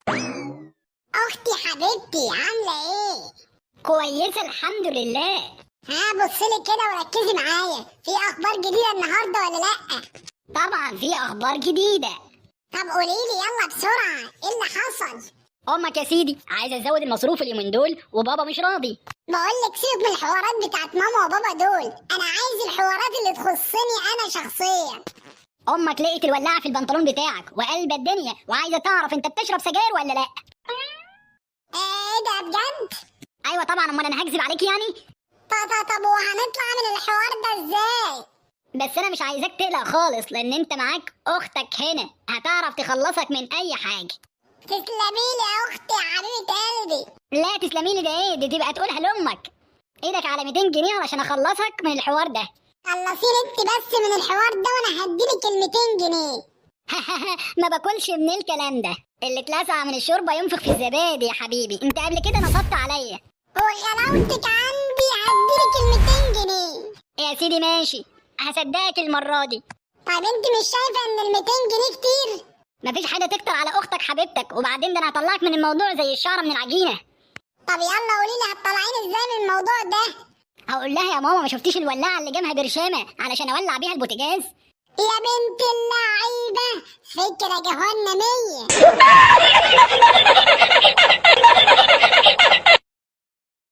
اختي حبيبتي عامله ايه؟ كويسة الحمد لله. ها بصلي كده وركزي معايا، في اخبار جديده النهارده ولا لا؟ طبعا في اخبار جديدة. طب قوليلي يلا بسرعه، ايه اللي حصل؟ امك يا سيدي عايزة تزود المصروف اليومين دول وبابا مش راضي. بقولك سيبك من الحوارات بتاعت ماما وبابا دول، انا عايز الحوارات اللي تخصني انا شخصيا. امك لقيت الولاعة في البنطلون بتاعك وقلب الدنيا وعايزة تعرف انت بتشرب سجاير ولا لا. ايه ده بجد؟ ايوه طبعا، امال انا هكذب عليك يعني؟ طب وهنطلع من الحوار ده ازاي؟ بس انا مش عايزاك تقلق خالص، لان انت معاك اختك هنا هتعرف تخلصك من اي حاجة. تسلميلي يا اختي يا حبيبه قلبي. لا تسلميلي ده ايه، دي تبقى تقولها لامك. ايدك على 200 جنيه علشان اخلصك من الحوار ده. خلصيني انت بس من الحوار ده وانا هديلك ال 200 جنيه. ما باكلش من الكلام ده، اللي اتلسع من الشوربه ينفخ في الزبادي يا حبيبي، انت قبل كده نصبت عليا. وغلاوتك عندي هديلك ال 200 جنيه. يا سيدي ماشي، هصدقك المره دي. طيب انت مش شايفه ان ال 200 جنيه كتير؟ مفيش حاجه تكتر على اختك حبيبتك، وبعدين ده انا هطلعك من الموضوع زي الشعره من العجينه. طب يلا قولي لي هتطلعيني ازاي من الموضوع ده؟ هقول لها يا ماما ما شفتيش الولاعه اللي جابها برشامه علشان اولع بيها البوتاجاز؟ يا بنت اللعيبه، فكره جهنميه.